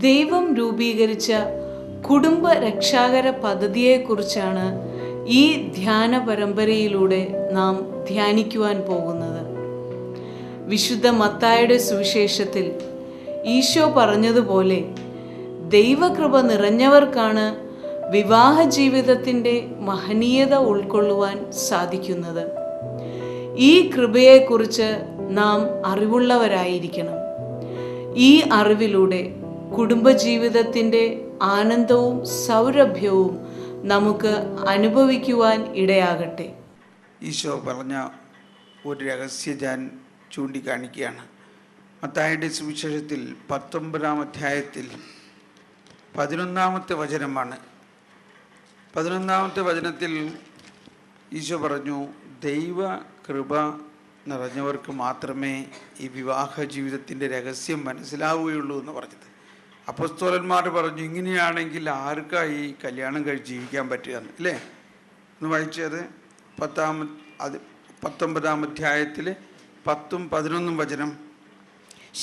ദൈവം രൂപീകരിച്ച കുടുംബ രക്ഷാകര പദ്ധതിയെക്കുറിച്ചാണ് ഈ ധ്യാന പരമ്പരയിലൂടെ നാം ധ്യാനിക്കുവാൻ പോകുന്നത്. വിശുദ്ധ മത്തായിയുടെ സുവിശേഷത്തിൽ ഈശോ പറഞ്ഞതുപോലെ ദൈവകൃപ നിറഞ്ഞവർക്കാണ് വിവാഹ ജീവിതത്തിൻ്റെ മഹനീയത ഉൾക്കൊള്ളുവാൻ സാധിക്കുന്നത്. ഈ കൃപയെക്കുറിച്ച് നാം അറിവുള്ളവരായിരിക്കണം. ഈ അറിവിലൂടെ കുടുംബജീവിതത്തിൻ്റെ ആനന്ദവും സൗരഭ്യവും നമുക്ക് അനുഭവിക്കുവാൻ ഇടയാകട്ടെ. ഈശോ പറഞ്ഞ ഒരു രഹസ്യം ഞാൻ ചൂണ്ടിക്കാണിക്കുകയാണ്. മത്തായിയുടെ സുവിശേഷത്തിൽ 19-ാം അധ്യായത്തിൽ 11-ാമത്തെ വചനമാണ്. 11-ാമത്തെ വചനത്തിൽ ഈശോ പറഞ്ഞു, ദൈവ കൃപ നിറഞ്ഞവർക്ക് മാത്രമേ ഈ വിവാഹ ജീവിതത്തിൻ്റെ രഹസ്യം മനസ്സിലാവുകയുള്ളൂ എന്ന് പറഞ്ഞത്. അപ്പോസ്തലന്മാർ പറഞ്ഞു, ഇങ്ങനെയാണെങ്കിൽ ആർക്കാ ഈ കല്യാണം കഴിച്ച് ജീവിക്കാൻ പറ്റുക അല്ലേ? ഒന്ന് വായിച്ചത് 19-ാം അധ്യായത്തിൽ 10-11 വചനം.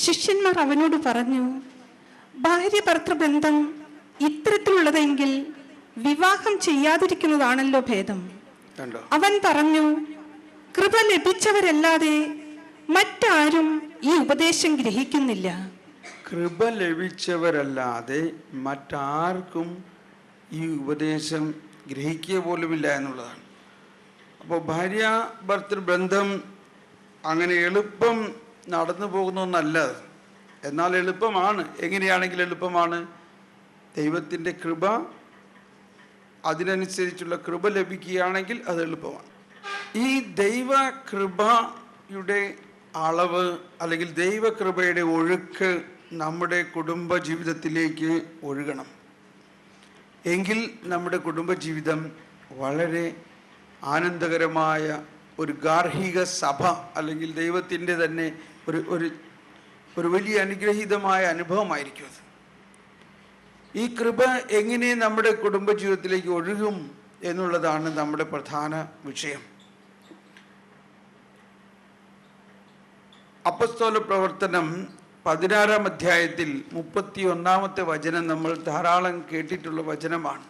ശിഷ്യന്മാർ അവനോട് പറഞ്ഞു, ഭാര്യ ഭർത്തൃബന്ധം ഇത്തരത്തിലുള്ളതെങ്കിൽ വിവാഹം ചെയ്യാതിരിക്കുന്നതാണല്ലോ ഭേദം. അവൻ പറഞ്ഞു, കൃപ ലഭിച്ചവരല്ലാതെ മറ്റാരും ഈ ഉപദേശം ഗ്രഹിക്കുന്നില്ല. കൃപ ലഭിച്ചവരല്ലാതെ മറ്റാർക്കും ഈ ഉപദേശം ഗ്രഹിക്കുക പോലുമില്ല എന്നുള്ളതാണ്. അപ്പോൾ ഭാര്യ ഭർത്തൃബന്ധം അങ്ങനെ എളുപ്പം നടന്നു പോകുന്നൊന്നല്ല. എന്നാൽ എളുപ്പമാണ്. എങ്ങനെയാണെങ്കിൽ എളുപ്പമാണ്. ദൈവത്തിൻ്റെ കൃപ, അതിനനുസരിച്ചുള്ള കൃപ ലഭിക്കുകയാണെങ്കിൽ അത് എളുപ്പമാണ്. ഈ ദൈവകൃപയുടെ അളവ് അല്ലെങ്കിൽ ദൈവകൃപയുടെ ഒഴുക്ക് നമ്മുടെ കുടുംബ ജീവിതത്തിലേക്ക് ഒഴുകണം. എങ്കിൽ നമ്മുടെ കുടുംബജീവിതം വളരെ ആനന്ദകരമായ ഒരു ഗാർഹിക സഭ അല്ലെങ്കിൽ ദൈവത്തിൻ്റെ തന്നെ ഒരു വലിയ അനുഗ്രഹീതമായ അനുഭവമായിരിക്കും അത്. ഈ കൃപ എങ്ങനെ നമ്മുടെ കുടുംബജീവിതത്തിലേക്ക് ഒഴുകും എന്നുള്ളതാണ് നമ്മുടെ പ്രധാന വിഷയം. അപ്പോസ്തല പ്രവർത്തനം 16-ാം അധ്യായത്തിൽ 31-ാമത്തെ വചനം നമ്മൾ ധാരാളം കേട്ടിട്ടുള്ള വചനമാണ്.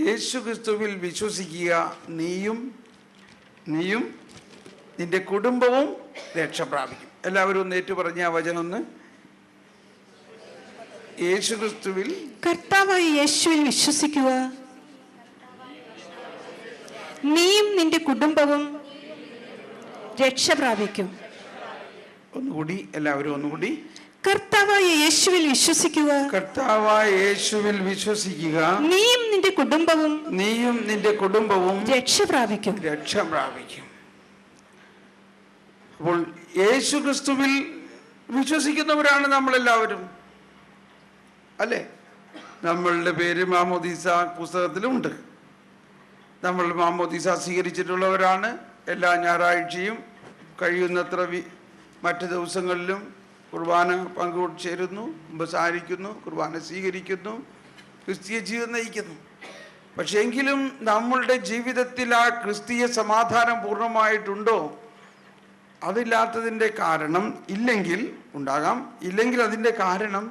യേശു ക്രിസ്തുവിൽ വിശ്വസിക്കുക, നീയും നിന്റെ കുടുംബവും രക്ഷ പ്രാപിക്കും. എല്ലാവരും ഒന്ന് ഏറ്റു പറഞ്ഞ ആ വചനം ഒന്ന്. യേശു ക്രിസ്തുവിൽ, കർത്താവായ യേശുവിൽ വിശ്വസിക്കുക, നീയും നിന്റെ കുടുംബവും രക്ഷ പ്രാപിക്കും. ഒന്നുകൂടി, എല്ലാവരും ഒന്നുകൂടി. കർത്താവായ യേശുവിൽ വിശ്വസിക്കുക, കർത്താവായ യേശുവിൽ വിശ്വസിക്കുക, നീയും നിന്റെ കുടുംബവും രക്ഷ പ്രാപിക്കും. അപ്പോൾ യേശു ക്രിസ്തുവിൽ വിശ്വസിക്കുന്നവരാണ് നമ്മളെല്ലാവരും, അല്ലേ? നമ്മളുടെ പേര് മാമോദീസ പുസ്തകത്തിലുണ്ട്. നമ്മൾ മാമോദീസ സ്വീകരിച്ചിട്ടുള്ളവരാണ്. എല്ലാ ഞായറാഴ്ചയും കഴിയുന്നത്ര മറ്റ് ദിവസങ്ങളിലും കുർബാന പങ്കുചേരുന്നു, ഉപസാരിക്കുന്നു, കുർബാന സ്വീകരിക്കുന്നു, ക്രിസ്തീയ ജീവിതം നയിക്കുന്നു. പക്ഷെ എങ്കിലും നമ്മളുടെ ജീവിതത്തിൽ ആ ക്രിസ്തീയ സമാധാനം പൂർണ്ണമായിട്ടുണ്ടോ? അതില്ലാത്തതിൻ്റെ കാരണം ഇല്ലെങ്കിൽ അതിൻ്റെ കാരണം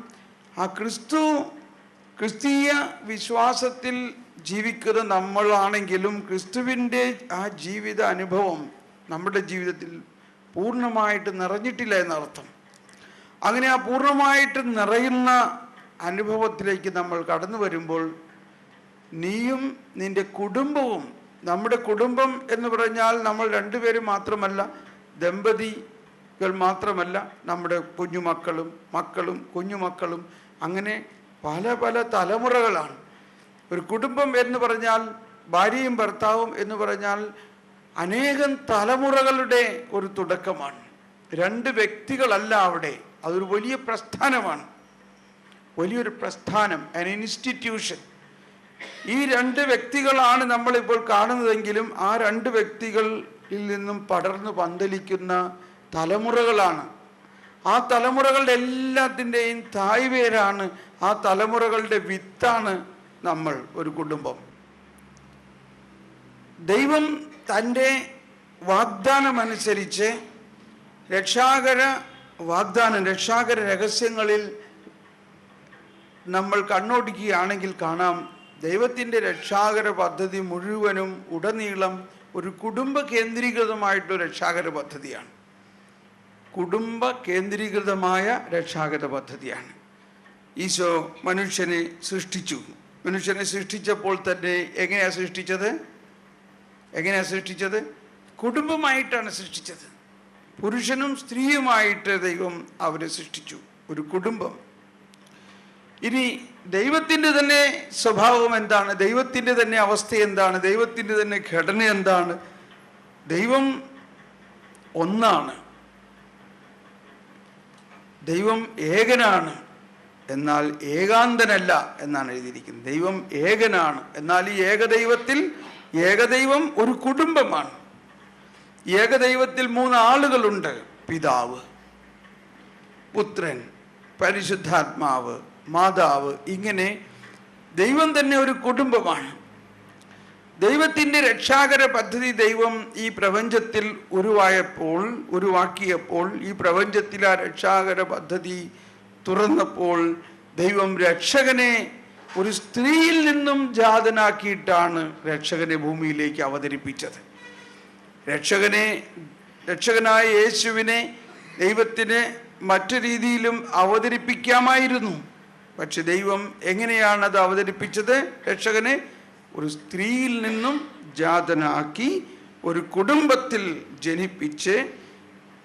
ആ ക്രിസ്തീയ വിശ്വാസത്തിൽ ജീവിക്കുന്ന നമ്മളാണെങ്കിലും ക്രിസ്തുവിൻ്റെ ആ ജീവിത അനുഭവം നമ്മുടെ ജീവിതത്തിൽ പൂർണ്ണമായിട്ട് നിറഞ്ഞിട്ടില്ല എന്നർത്ഥം. അങ്ങനെ ആ പൂർണ്ണമായിട്ട് നിറയുന്ന അനുഭവത്തിലേക്ക് നമ്മൾ കടന്നു വരുമ്പോൾ നീയും നിന്റെ കുടുംബവും, നമ്മുടെ കുടുംബം എന്ന് പറഞ്ഞാൽ നമ്മൾ രണ്ടുപേരും മാത്രമല്ല, ദമ്പതികൾ മാത്രമല്ല, നമ്മുടെ കുഞ്ഞുമക്കളും മക്കളും കുഞ്ഞുമക്കളും, അങ്ങനെ പല പല തലമുറകളാണ്. ഒരു കുടുംബം എന്ന് പറഞ്ഞാൽ, ഭാര്യയും ഭർത്താവും എന്ന് പറഞ്ഞാൽ അനേകം തലമുറകളുടെ ഒരു തുടക്കമാണ്. രണ്ട് വ്യക്തികളല്ല അവിടെ, അതൊരു വലിയ പ്രസ്ഥാനമാണ്, വലിയൊരു പ്രസ്ഥാനം, an institution. ഈ രണ്ട് വ്യക്തികളാണ് നമ്മളിപ്പോൾ കാണുന്നതെങ്കിലും ആ രണ്ട് വ്യക്തികൾ നിന്നും പടർന്നു പന്തലിക്കുന്ന തലമുറകളാണ്. ആ തലമുറകളുടെ എല്ലാത്തിൻ്റെയും തായ്വേരാണ്, ആ തലമുറകളുടെ വിത്താണ് നമ്മൾ, ഒരു കുടുംബം. ദൈവം തൻ്റെ വാഗ്ദാനമനുസരിച്ച് രക്ഷാകര രഹസ്യങ്ങളിൽ നമ്മൾ കണ്ണോടിക്കുകയാണെങ്കിൽ കാണാം, ദൈവത്തിൻ്റെ രക്ഷാകര പദ്ധതി മുഴുവനും ഉടനീളം ഒരു കുടുംബ കേന്ദ്രീകൃതമായിട്ടൊരു രക്ഷാകര പദ്ധതിയാണ്. കുടുംബ കേന്ദ്രീകൃതമായ രക്ഷാകര പദ്ധതിയാണ്. ഈശോ മനുഷ്യനെ സൃഷ്ടിച്ചു. മനുഷ്യനെ സൃഷ്ടിച്ചപ്പോൾ തന്നെ എങ്ങനെയാണ് സൃഷ്ടിച്ചത്? കുടുംബമായിട്ടാണ് സൃഷ്ടിച്ചത്. പുരുഷനും സ്ത്രീയുമായിട്ട് ദൈവം അവരെ സൃഷ്ടിച്ചു, ഒരു കുടുംബം. ഇനി ദൈവത്തിൻ്റെ തന്നെ സ്വഭാവം എന്താണ്? ദൈവത്തിൻ്റെ തന്നെ അവസ്ഥ എന്താണ്? ദൈവത്തിൻ്റെ തന്നെ ഘടന എന്താണ്? ദൈവം ഒന്നാണ്, ദൈവം ഏകനാണ്, എന്നാൽ ഏകാന്തനല്ല എന്നാണ് എഴുതിയിരിക്കുന്നത്. ദൈവം ഏകനാണ്, എന്നാൽ ഈ ഏകദൈവം ഒരു കുടുംബമാണ്. ഏകദൈവത്തിൽ 3 ആളുകളുണ്ട്: പിതാവ്, പുത്രൻ, പരിശുദ്ധാത്മാവ്, മാതാവ്. ഇങ്ങനെ ദൈവം തന്നെ ഒരു കുടുംബമാണ്. ദൈവത്തിൻ്റെ രക്ഷാകര പദ്ധതി ദൈവം ഈ പ്രപഞ്ചത്തിൽ ഉരുവാക്കിയപ്പോൾ, ഈ പ്രപഞ്ചത്തിൽ ആ രക്ഷാകര പദ്ധതി തുറന്നപ്പോൾ, ദൈവം രക്ഷകനെ ഒരു സ്ത്രീയിൽ നിന്നും ജാതനാക്കിയിട്ടാണ് രക്ഷകനെ ഭൂമിയിലേക്ക് അവതരിപ്പിച്ചത്. രക്ഷകനായ യേശുവിനെ ദൈവത്തിന് മറ്റു രീതിയിലും അവതരിപ്പിക്കാമായിരുന്നു. പക്ഷെ ദൈവം എങ്ങനെയാണ് അത് അവതരിപ്പിച്ചത്? രക്ഷകനെ ഒരു സ്ത്രീയിൽ നിന്നും ജാതനാക്കി ഒരു കുടുംബത്തിൽ ജനിപ്പിച്ച്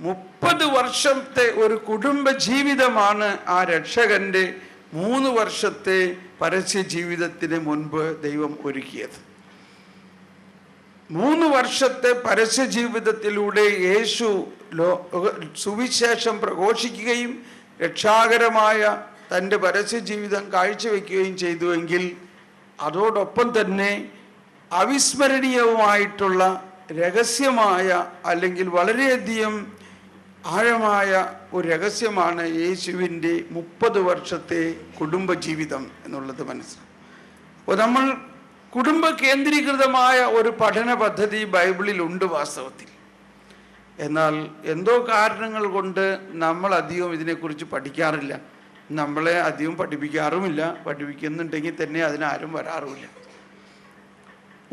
30 വർഷത്തെ ഒരു കുടുംബ ജീവിതമാണ് ആ രക്ഷകന്റെ 3 വർഷത്തെ പരസ്യ ജീവിതത്തിന് മുൻപ് ദൈവം ഒരുക്കിയത്. 3 വർഷത്തെ പരസ്യ ജീവിതത്തിലൂടെ യേശു സുവിശേഷം പ്രഘോഷിക്കുകയും രക്ഷാകരമായ തൻ്റെ പരസ്യ ജീവിതം കാഴ്ചവെക്കുകയും ചെയ്തുവെങ്കിൽ, അതോടൊപ്പം തന്നെ അവിസ്മരണീയവുമായിട്ടുള്ള രഹസ്യമായ, അല്ലെങ്കിൽ വളരെയധികം ആഴമായ ഒരു രഹസ്യമാണ് യേശുവിൻ്റെ 30 വർഷത്തെ കുടുംബജീവിതം എന്നുള്ളത് മനസ്സിലാക്കും. അപ്പോൾ നമ്മൾ കുടുംബ കേന്ദ്രീകൃതമായ ഒരു പഠന പദ്ധതി ബൈബിളിലുണ്ട് വാസ്തവത്തിൽ. എന്നാൽ എന്തോ കാരണങ്ങൾ കൊണ്ട് നമ്മൾ അധികം ഇതിനെക്കുറിച്ച് പഠിക്കാറില്ല. നമ്മളെ അധികം പഠിപ്പിക്കാറുമില്ല. പഠിപ്പിക്കുന്നുണ്ടെങ്കിൽ തന്നെ അതിനാരും വരാറുമില്ല.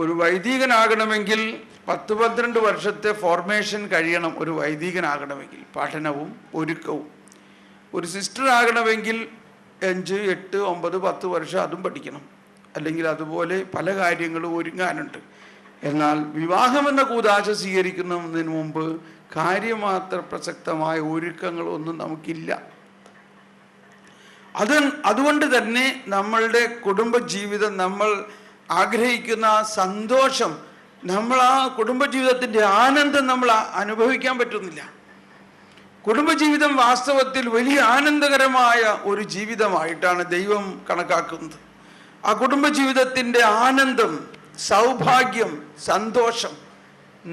ഒരു വൈദികനാകണമെങ്കിൽ 10-12 വർഷത്തെ ഫോർമേഷൻ കഴിയണം. ഒരു വൈദികനാകണമെങ്കിൽ പഠനവും ഒരുക്കവും. ഒരു സിസ്റ്റർ ആകണമെങ്കിൽ 5, 8, 9, 10 വർഷം അതും പഠിക്കണം. അല്ലെങ്കിൽ അതുപോലെ പല കാര്യങ്ങളും ഒരുങ്ങാനുണ്ട്. എന്നാൽ വിവാഹമെന്ന കൂദാശ സ്വീകരിക്കുന്നതിന് മുമ്പ് കാര്യമാത്ര പ്രസക്തമായ ഒരുക്കങ്ങളൊന്നും നമുക്കില്ല. അതുകൊണ്ട് തന്നെ നമ്മളുടെ കുടുംബജീവിതം, നമ്മൾ ആഗ്രഹിക്കുന്ന ആ സന്തോഷം, നമ്മൾ ആ കുടുംബജീവിതത്തിൻ്റെ ആനന്ദം നമ്മൾ അനുഭവിക്കാൻ പറ്റുന്നില്ല. കുടുംബജീവിതം വാസ്തവത്തിൽ വലിയ ആനന്ദകരമായ ഒരു ജീവിതമായിട്ടാണ് ദൈവം കണക്കാക്കുന്നത്. ആ കുടുംബജീവിതത്തിൻ്റെ ആനന്ദം, സൗഭാഗ്യം, സന്തോഷം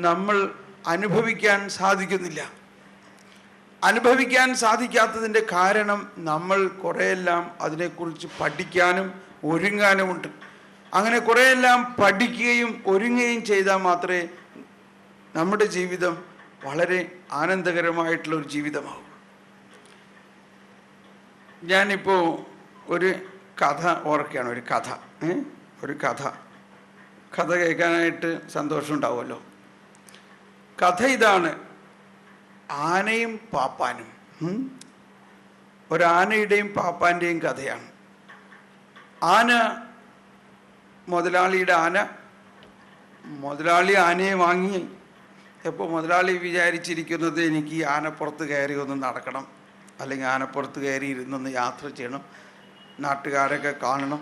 നമ്മൾ അനുഭവിക്കാൻ സാധിക്കുന്നില്ല. അനുഭവിക്കാൻ സാധിക്കാത്തതിൻ്റെ കാരണം നമ്മൾ കുറേയെല്ലാം അതിനെക്കുറിച്ച് പഠിക്കാനും ഒരുങ്ങാനുമുണ്ട്. അങ്ങനെ കുറേയെല്ലാം പഠിക്കുകയും ഒരുങ്ങുകയും ചെയ്താൽ മാത്രമേ നമ്മുടെ ജീവിതം വളരെ ആനന്ദകരമായിട്ടുള്ള ഒരു ജീവിതമാവും. ഞാനിപ്പോൾ ഒരു കഥ ഓർക്കുകയാണ്. ഒരു കഥ കേൾക്കാനായിട്ട് സന്തോഷമുണ്ടാവുമല്ലോ. കഥ ഇതാണ്: ആനയും പാപ്പാനും. ഒരാനയുടെയും പാപ്പാൻ്റെയും കഥയാണ്. മുതലാളി ആനയെ വാങ്ങി. അപ്പോൾ മുതലാളി വിചാരിച്ചിരിക്കുന്നത്, എനിക്ക് ഈ ആനപ്പുറത്ത് കയറി ഒന്ന് നടക്കണം, അല്ലെങ്കിൽ ആനപ്പുറത്ത് കയറി ഇരുന്നൊന്ന് യാത്ര ചെയ്യണം, നാട്ടുകാരൊക്കെ കാണണം.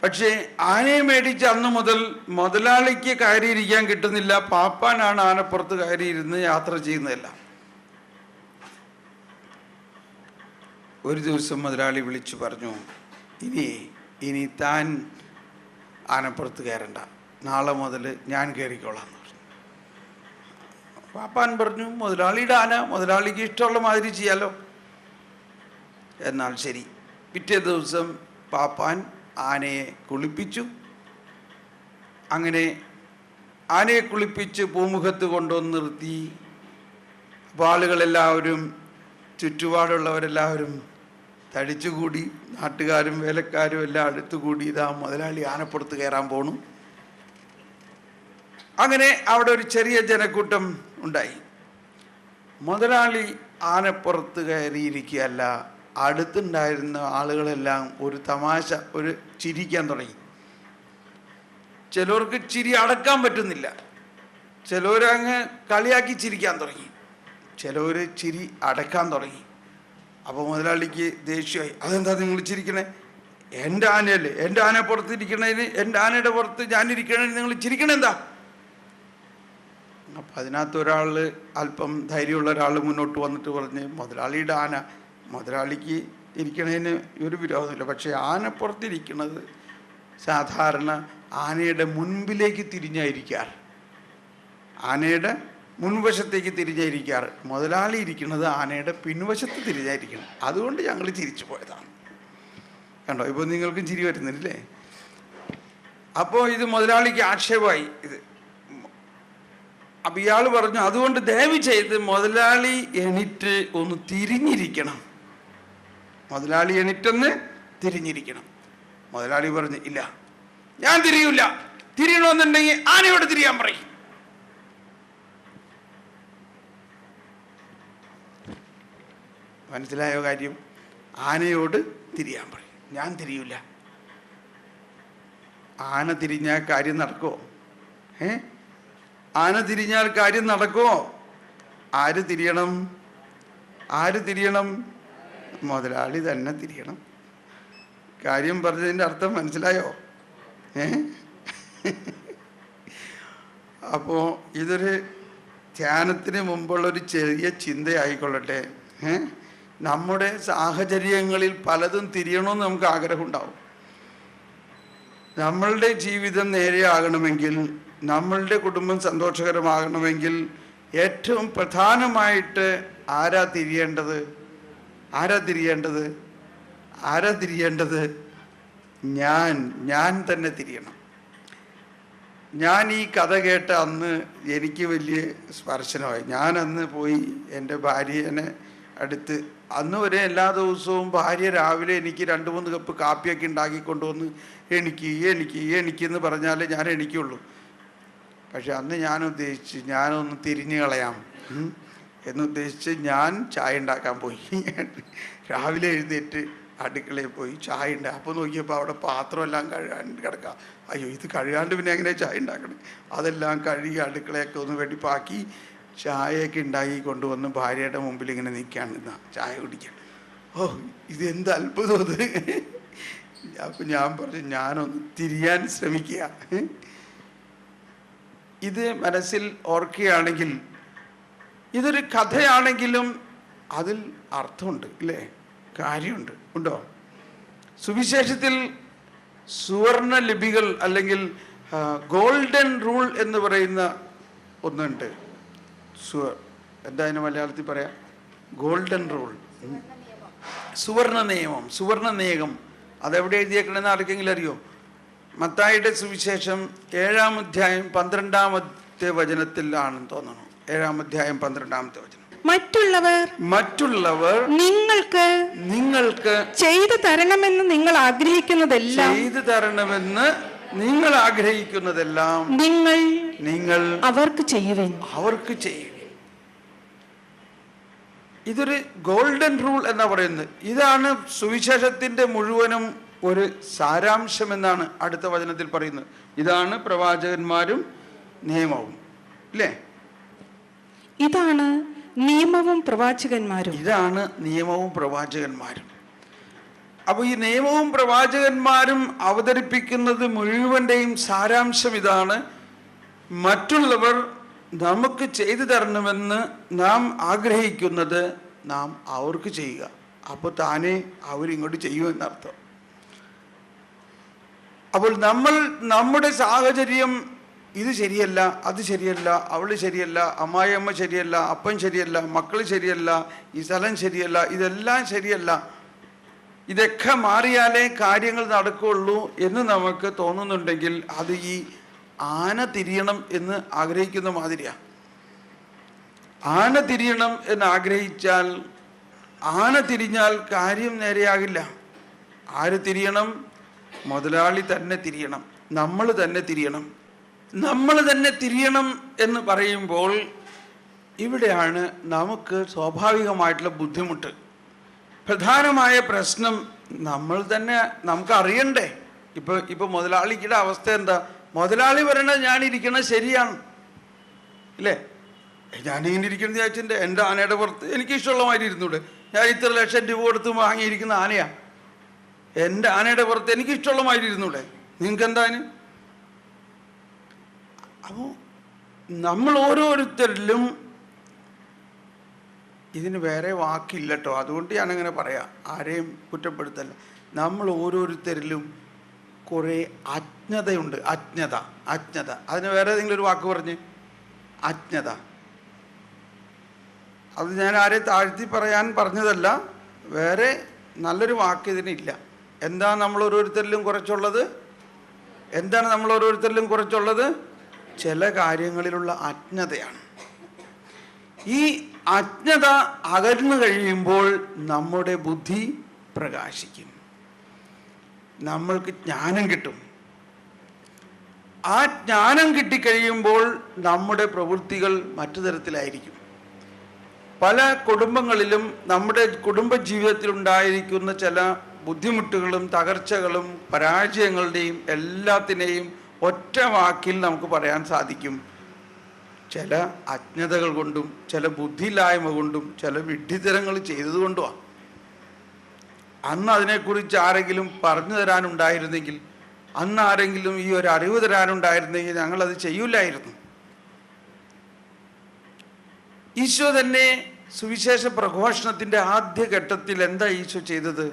പക്ഷേ ആനയെ മേടിച്ച് അന്ന് മുതൽ മുതലാളിക്ക് കയറിയിരിക്കാൻ കിട്ടുന്നില്ല. പാപ്പാനാണ് ആനപ്പുറത്ത് കയറിയിരുന്ന് യാത്ര ചെയ്യുന്നതെല്ലാം. ഒരു ദിവസം മുതലാളി വിളിച്ചു പറഞ്ഞു, ഇനി താൻ ആനപ്പുറത്ത് കയറണ്ട, നാളെ മുതൽ ഞാൻ കയറിക്കോളാം എന്ന് പറഞ്ഞു. പാപ്പാൻ പറഞ്ഞു, മുതലാളിയുടെ ആന, മുതലാളിക്ക് ഇഷ്ടമുള്ള മാതിരി ചെയ്യാലോ. എന്നാൽ ശരി. പിറ്റേ ദിവസം പാപ്പാൻ ആനയെ കുളിപ്പിച്ചു. അങ്ങനെ ആനയെ കുളിപ്പിച്ച് പൂമുഖത്ത് കൊണ്ടുവന്ന് നിർത്തി. അപ്പോൾ ആളുകളെല്ലാവരും, ചുറ്റുപാടുള്ളവരെല്ലാവരും തടിച്ചുകൂടി. നാട്ടുകാരും വേലക്കാരും എല്ലാം അടുത്തുകൂടി. ഇതാ മുതലാളി ആനപ്പുറത്ത് കയറാൻ പോണു. അങ്ങനെ അവിടെ ഒരു ചെറിയ ജനക്കൂട്ടം ഉണ്ടായി. മുതലാളി ആനപ്പുറത്ത് കയറിയിരിക്കുകയല്ല, അടുത്തുണ്ടായിരുന്ന ആളുകളെല്ലാം ഒരു തമാശ, ഒരു ചിരിക്കാൻ തുടങ്ങി. ചിലർക്ക് ചിരി അടക്കാൻ പറ്റുന്നില്ല, ചിലരങ്ങ് കളിയാക്കി ചിരിക്കാൻ തുടങ്ങി, ചിലർ ചിരി അടക്കാൻ തുടങ്ങി. അപ്പോൾ മുതലാളിക്ക് ദേഷ്യമായി. അതെന്താ നിങ്ങൾ ചിരിക്കണേ? എൻ്റെ ആനയല്ലേ, എൻ്റെ ആന പുറത്തിരിക്കണതിന്, എൻ്റെ ആനയുടെ പുറത്ത് ഞാനിരിക്കണതിന് നിങ്ങൾ ചിരിക്കണെന്താ? അപ്പം അതിനകത്ത് ഒരാൾ, അല്പം ധൈര്യമുള്ള ഒരാൾ മുന്നോട്ട് വന്നിട്ട് പറഞ്ഞ്, മുതലാളിയുടെ ആന, മുതലാളിക്ക് ഇരിക്കണതിന് ഒരു വിരോധമില്ല, പക്ഷേ ആന പുറത്തിരിക്കുന്നത് സാധാരണ ആനയുടെ മുൻപിലേക്ക് തിരിഞ്ഞായിരിക്കാറ്, ആനയുടെ മുൻവശത്തേക്ക് തിരിഞ്ഞായിരിക്കാറ്. മുതലാളി ഇരിക്കുന്നത് ആനയുടെ പിൻവശത്ത് തിരിഞ്ഞായിരിക്കണം. അതുകൊണ്ട് ഞങ്ങൾ ചിരിച്ചു പോയതാണ്. കണ്ടോ, ഇപ്പോൾ നിങ്ങൾക്കും ചിരി വരുന്നില്ലേ? അപ്പോൾ ഇത് മുതലാളിക്ക് ആക്ഷേപമായി. ഇത് അപ്പം ഇയാൾ പറഞ്ഞു, അതുകൊണ്ട് ദയവ് ചെയ്ത് മുതലാളി എണീറ്റ് ഒന്ന് തിരിഞ്ഞിരിക്കണം, മുതലാളി എണീറ്റൊന്ന് തിരിഞ്ഞിരിക്കണം. മുതലാളി പറഞ്ഞു, ഇല്ല, ഞാൻ തിരിയൂല, തിരിയണമെന്നുണ്ടെങ്കിൽ ആനയോട് തിരിയാൻ പറയും. മനസ്സിലായോ കാര്യം? ആനയോട് തിരിയാൻ പറയും, ഞാൻ തിരിയൂല. ആന തിരിഞ്ഞാൽ കാര്യം നടക്കുമോ? ആന തിരിഞ്ഞാൽ കാര്യം നടക്കുമോ? ആര് തിരിയണം? ആര് തിരിയണം? മുതലാളി തന്നെ തിരിയണം. കാര്യം പറഞ്ഞതിൻ്റെ അർത്ഥം മനസ്സിലായോ? അപ്പോൾ ഇതൊരു ധ്യാനത്തിന് മുമ്പുള്ളൊരു ചെറിയ ചിന്തയായിക്കൊള്ളട്ടെ. നമ്മുടെ സാഹചര്യങ്ങളിൽ പലതും തിരിയണമെന്ന് നമുക്ക് ആഗ്രഹമുണ്ടാവും. നമ്മളുടെ ജീവിതം നേരെയാകണമെങ്കിൽ, നമ്മളുടെ കുടുംബം സന്തോഷകരമാകണമെങ്കിൽ ഏറ്റവും പ്രധാനമായിട്ട് ആരാ തിരിയേണ്ടത്? ആരാ തിരിയേണ്ടത്? ആരാ തിരിയേണ്ടത്? ഞാൻ തന്നെ തിരിയണം. ഞാൻ ഈ കഥ കേട്ട അന്ന് എനിക്ക് വലിയ സ്പർശനമായി. ഞാൻ അന്ന് പോയി എൻ്റെ ഭാര്യനെ അടുത്ത്, അന്ന് വരെ എല്ലാ ദിവസവും ഭാര്യ രാവിലെ എനിക്ക് 2-3 കപ്പ് കാപ്പിയൊക്കെ ഉണ്ടാക്കി കൊണ്ടുവന്ന് എനിക്കെന്ന് പറഞ്ഞാലേ ഞാൻ എണിക്കുള്ളൂ. പക്ഷെ അന്ന് ഞാൻ ഉദ്ദേശിച്ച് ഞാനൊന്ന് തിരിഞ്ഞു കളയാം എന്നുദ്ദേശിച്ച് ഞാൻ ചായ ഉണ്ടാക്കാൻ പോയി. രാവിലെ എഴുന്നേറ്റ് അടുക്കളയിൽ പോയി ചായ ഉണ്ടായി. അപ്പോൾ നോക്കിയപ്പോൾ അവിടെ പാത്രമെല്ലാം കഴുകാണ്ട് കിടക്കാം. അയ്യോ, ഇത് കഴുകാണ്ട് പിന്നെ എങ്ങനെ ചായ ഉണ്ടാക്കണം? അതെല്ലാം കഴുകി അടുക്കളയൊക്കെ ഒന്ന് വെടിപ്പാക്കി ചായയൊക്കെ ഉണ്ടാക്കി കൊണ്ടുവന്ന് ഭാര്യയുടെ മുമ്പിൽ ഇങ്ങനെ നിൽക്കുകയാണ്, എന്നാ ചായ കുടിക്കാൻ. ഓ, ഇതെന്ത് അത്ഭുതം അത്! അപ്പം ഞാൻ പറഞ്ഞു, ഞാനൊന്ന് തിരിയാൻ ശ്രമിക്കുക. ഇത് മനസ്സിൽ ഓർക്കുകയാണെങ്കിൽ, ഇതൊരു കഥയാണെങ്കിലും അതിൽ അർത്ഥമുണ്ട്, ഇല്ലേ? കാര്യമുണ്ട്, ഉണ്ടോ? സുവിശേഷത്തിൽ സുവർണ ലിപികൾ അല്ലെങ്കിൽ ഗോൾഡൻ റൂൾ എന്ന് പറയുന്ന ഒന്നുണ്ട്. എന്താ അതിന് മലയാളത്തിൽ പറയാം? ഗോൾഡൻ റൂൾ, സുവർണ നിയമം, സുവർണ നിയമം. അതെവിടെ എഴുതിയേക്കണമെന്ന് ആർക്കെങ്കിലും അറിയോ? മത്തായിയുടെ സുവിശേഷം 7-ാം അധ്യായം 12-ാമത്തെ വചനത്തിലാണെന്ന് തോന്നുന്നു. 7-ാം അധ്യായം 12-ാമത്തെ വചനം. മറ്റുള്ളവർ നിങ്ങൾക്ക് ചെയ്തു തരണമെന്ന് നിങ്ങൾ ആഗ്രഹിക്കുന്നതെല്ലാം നിങ്ങൾ അവർക്ക് ചെയ്യുവിൻ. ഇതൊരു ഗോൾഡൻ റൂൾ എന്നാ പറയുന്നത്. ഇതാണ് സുവിശേഷത്തിന്റെ മുഴുവനും ഒരു സാരാംശം എന്നാണ് അടുത്ത വചനത്തിൽ പറയുന്നത്. ഇതാണ് പ്രവാചകന്മാരും നിയമവും, ഇല്ലേ? ഇതാണ് നിയമവും പ്രവാചകന്മാരും. ഇതാണ് നിയമവും പ്രവാചകന്മാരും. അപ്പോൾ ഈ നിയമവും പ്രവാചകന്മാരും അവതരിപ്പിക്കുന്നത് മുഴുവൻ്റെയും സാരാംശം ഇതാണ്. മറ്റുള്ളവർ നമുക്ക് ചെയ്തു തരണമെന്ന് നാം ആഗ്രഹിക്കുന്നത് നാം അവർക്ക് ചെയ്യുക. അപ്പോൾ താനേ അവരിങ്ങോട്ട് ചെയ്യുമെന്നർത്ഥം. അപ്പോൾ നമ്മൾ നമ്മുടെ സാഹചര്യം ഇത് ശരിയല്ല, അത് ശരിയല്ല, അവൾ ശരിയല്ല, അമ്മായിയമ്മ ശരിയല്ല, അപ്പൻ ശരിയല്ല, മക്കൾ ശരിയല്ല, ഈ സ്ഥലം ശരിയല്ല, ഇതെല്ലാം ശരിയല്ല, ഇതൊക്കെ മാറിയാലേ കാര്യങ്ങൾ നടക്കുകയുള്ളൂ എന്ന് നമുക്ക് തോന്നുന്നുണ്ടെങ്കിൽ അത് ഈ ആന തിരിയണം എന്ന് ആഗ്രഹിക്കുന്ന മാതിരിയാണ്. ആന തിരിയണം എന്ന് ആഗ്രഹിച്ചാൽ ആന തിരിഞ്ഞാൽ കാര്യം നേരെയാകില്ല. ആര് തിരിയണം? മുതലാളി തന്നെ തിരിയണം, നമ്മൾ തന്നെ തിരിയണം. നമ്മൾ തന്നെ തിരിയണം എന്ന് പറയുമ്പോൾ ഇവിടെയാണ് നമുക്ക് സ്വാഭാവികമായിട്ടുള്ള ബുദ്ധിമുട്ട്. പ്രധാനമായ പ്രശ്നം നമ്മൾ തന്നെ നമുക്ക് അറിയണ്ടേ. ഇപ്പൊ മുതലാളിയുടെ അവസ്ഥ എന്താ? മുതലാളി പറയണത് ഞാനിരിക്കണത് ശരിയാണ് ഇല്ലേ? ഞാനിങ്ങനെ ഇരിക്കുന്നത് ചോദിച്ചിട്ട് എൻ്റെ ആനയുടെ പുറത്ത് എനിക്ക് ഇഷ്ടമുള്ള മാതിരി ഇരുന്നൂടെ? ഞാൻ ഇത്ര ലക്ഷം രൂപ കൊടുത്ത് വാങ്ങിയിരിക്കുന്ന ആനയാ, എൻ്റെ ആനയുടെ പുറത്ത് എനിക്ക് ഇഷ്ടമുള്ള മാതിരി ഇരുന്നൂടെ? നിങ്ങൾക്ക് എന്താണ്? അപ്പോൾ നമ്മൾ ഓരോരുത്തരിലും, ഇതിന് വേറെ വാക്കില്ല കേട്ടോ, അതുകൊണ്ട് ഞാനങ്ങനെ പറയാം, ആരെയും കുറ്റപ്പെടുത്തല്ല, നമ്മൾ ഓരോരുത്തരിലും കുറേ അജ്ഞതയുണ്ട്. അജ്ഞത അതിന് വേറെ ഏതെങ്കിലും ഒരു വാക്ക് പറഞ്ഞ്, അജ്ഞത. അത് ഞാൻ ആരെ താഴ്ത്തി പറയാൻ പറഞ്ഞതല്ല, വേറെ നല്ലൊരു വാക്ക് ഇതിനില്ല. എന്താണ് നമ്മൾ ഓരോരുത്തരിലും കുറച്ചുള്ളത്? എന്താണ് നമ്മൾ ഓരോരുത്തരിലും കുറച്ചുള്ളത്? ചില കാര്യങ്ങളിലുള്ള അജ്ഞതയാണ്. ഈ അജ്ഞത അകന്നു കഴിയുമ്പോൾ നമ്മുടെ ബുദ്ധി പ്രകാശിക്കും, നമ്മൾക്ക് ജ്ഞാനം കിട്ടും. ആ ജ്ഞാനം കിട്ടിക്കഴിയുമ്പോൾ നമ്മുടെ പ്രവൃത്തികൾ മറ്റു തരത്തിലായിരിക്കും. പല കുടുംബങ്ങളിലും നമ്മുടെ കുടുംബജീവിതത്തിലുണ്ടായിരിക്കുന്ന ചില ബുദ്ധിമുട്ടുകളും തകർച്ചകളും പരാജയങ്ങളുടെയും എല്ലാത്തിനെയും ഒറ്റ വാക്കിൽ നമുക്ക് പറയാൻ സാധിക്കും. ചില അജ്ഞതകൾ കൊണ്ടും ചില ബുദ്ധിയില്ലായ്മ കൊണ്ടും ചില വിഡ്ഢിത്തരങ്ങൾ ചെയ്തതുകൊണ്ടുമാണ്. അന്ന് അതിനെക്കുറിച്ച് ആരെങ്കിലും പറഞ്ഞു തരാനുണ്ടായിരുന്നെങ്കിൽ, അന്ന് ആരെങ്കിലും ഈ ഒരു അറിവ് തരാനുണ്ടായിരുന്നെങ്കിൽ ഞങ്ങളത് ചെയ്യൂലായിരുന്നു. ഈശോ തന്നെ സുവിശേഷ പ്രഘോഷണത്തിൻ്റെ ആദ്യഘട്ടത്തിൽ എന്താ ഈശോ ചെയ്തത്?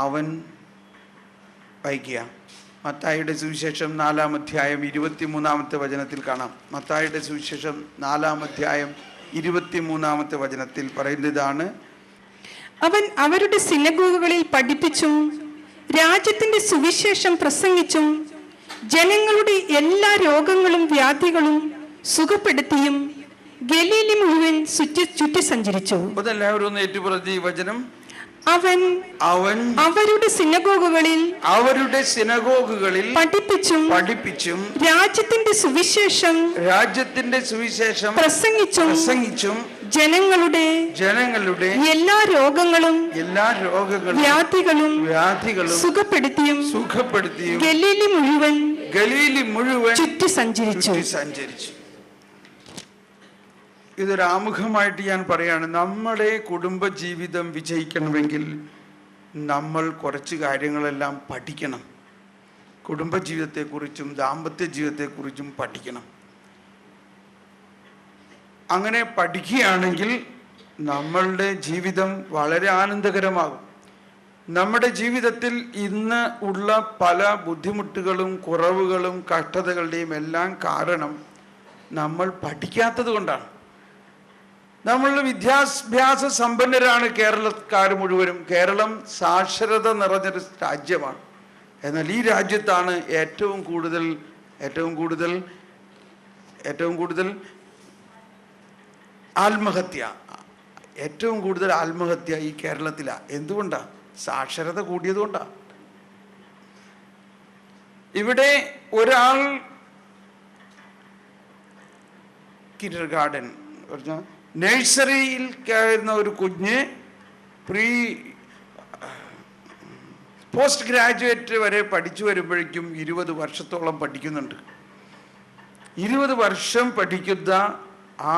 അവൻ വായിക്കുക, മത്തായിയുടെ സുവിശേഷം 4-ാം അധ്യായം 23-ാമത്തെ വചനത്തിൽ കാണാം. മത്തായിയുടെ സുവിശേഷം 4-ാം അധ്യായം 23-ാമത്തെ വചനത്തിൽ പറയുന്നതാണ്, അവൻ അവരുടെ സിനഗോഗുകളിൽ പഠിപ്പിച്ചും രാജ്യത്തിന്റെ സുവിശേഷം പ്രസംഗിച്ചും ജനങ്ങളുടെ എല്ലാ രോഗങ്ങളും വ്യാധികളും സുഖപ്പെടുത്തിയും ഗലീലി മുഴുവൻ ചുറ്റി സഞ്ചരിച്ചു. അതെല്ലാവരും ഒന്ന് ഏറ്റുപറഞ്ഞ ഈ വചനം. അവൻ അവരുടെ സിനഗോഗുകളിൽ പഠിപ്പിച്ചും രാജ്യത്തിന്റെ സുവിശേഷം പ്രസംഗിച്ചും ജനങ്ങളുടെ എല്ലാ രോഗങ്ങളും വ്യാധികളും സുഖപ്പെടുത്തിയും ഗലീലി മുഴുവൻ ചുറ്റി സഞ്ചരിച്ചു. ഇതൊരു ആമുഖമായിട്ട് ഞാൻ പറയാണ്. നമ്മുടെ കുടുംബജീവിതം വിജയിക്കണമെങ്കിൽ നമ്മൾ കുറച്ച് കാര്യങ്ങളെല്ലാം പഠിക്കണം. കുടുംബജീവിതത്തെക്കുറിച്ചും ദാമ്പത്യ ജീവിതത്തെക്കുറിച്ചും പഠിക്കണം. അങ്ങനെ പഠിക്കുകയാണെങ്കിൽ നമ്മളുടെ ജീവിതം വളരെ ആനന്ദകരമാകും. നമ്മുടെ ജീവിതത്തിൽ ഇന്ന് ഉള്ള പല ബുദ്ധിമുട്ടുകളും കുറവുകളും കഷ്ടതകളുടെയും എല്ലാം കാരണം നമ്മൾ പഠിക്കാത്തത് കൊണ്ടാണ്. നമ്മൾ വിദ്യാഭ്യാസ സമ്പന്നരാണ് കേരളക്കാർ മുഴുവനും. കേരളം സാക്ഷരത നിറഞ്ഞൊരു രാജ്യമാണ്. എന്നാൽ ഈ രാജ്യത്താണ് ഏറ്റവും കൂടുതൽ ആത്മഹത്യ ഈ കേരളത്തിലാണ്. എന്തുകൊണ്ടാണ്? സാക്ഷരത കൂടിയതുകൊണ്ടാണ്. ഇവിടെ ഒരാൾ കിൻഡർ ഗാർഡൻ നഴ്സറിയിൽ കയറുന്ന ഒരു കുഞ്ഞ് പോസ്റ്റ് ഗ്രാജുവേറ്റ് വരെ പഠിച്ചു വരുമ്പോഴേക്കും 20 വർഷത്തോളം പഠിക്കുന്നുണ്ട്. 20 വർഷം പഠിക്കുന്ന ആ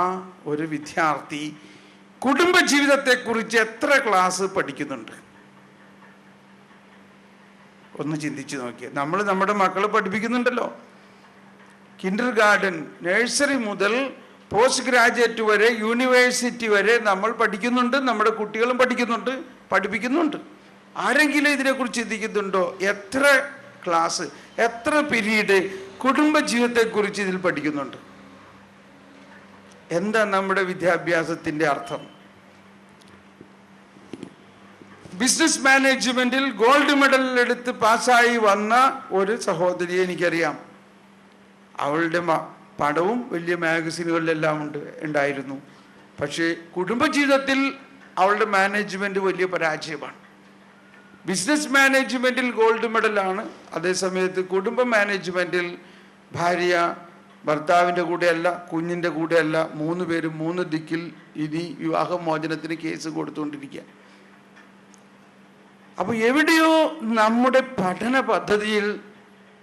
ഒരു വിദ്യാർത്ഥി കുടുംബജീവിതത്തെക്കുറിച്ച് എത്ര ക്ലാസ് പഠിക്കുന്നുണ്ട്? ഒന്ന് ചിന്തിച്ചു നോക്കിയേ. നമ്മൾ നമ്മുടെ മക്കളെ പഠിപ്പിക്കുന്നുണ്ടല്ലോ. കിൻഡർ ഗാർഡൻ, നഴ്സറി മുതൽ പോസ്റ്റ് ഗ്രാജുവേറ്റ് വരെ, യൂണിവേഴ്സിറ്റി വരെ നമ്മൾ പഠിക്കുന്നുണ്ട്. നമ്മുടെ കുട്ടികളും പഠിക്കുന്നുണ്ട്, പഠിപ്പിക്കുന്നുണ്ട്. ആരെങ്കിലും ഇതിനെക്കുറിച്ച് ചിന്തിക്കുന്നുണ്ടോ? എത്ര ക്ലാസ്, എത്ര പീരീഡ് കുടുംബജീവിതത്തെക്കുറിച്ച് ഇതിൽ പഠിക്കുന്നുണ്ട്? എന്താ നമ്മുടെ വിദ്യാഭ്യാസത്തിൻ്റെ അർത്ഥം? ബിസിനസ് മാനേജ്മെന്റിൽ ഗോൾഡ് മെഡൽ എടുത്ത് പാസ്സായി വന്ന ഒരു സഹോദരിയെ എനിക്കറിയാം. അവളുടെ പടവും വലിയ മാഗസിനുകളിലെല്ലാം ഉണ്ടായിരുന്നു. പക്ഷേ കുടുംബജീവിതത്തിൽ അവളുടെ മാനേജ്മെന്റ് വലിയ പരാജയമാണ്. ബിസിനസ് മാനേജ്മെന്റിൽ ഗോൾഡ് മെഡലാണ്, അതേസമയത്ത് കുടുംബ മാനേജ്മെന്റിൽ ഭാര്യ ഭർത്താവിൻ്റെ കൂടെയല്ല, കുഞ്ഞിൻ്റെ കൂടെയല്ല, 3 പേരും 3 ദിക്കിൽ ഇനി വിവാഹമോചനത്തിന് കേസ് കൊടുത്തുകൊണ്ടിരിക്കുക. അപ്പോൾ എവിടെയോ നമ്മുടെ പഠന പദ്ധതിയിൽ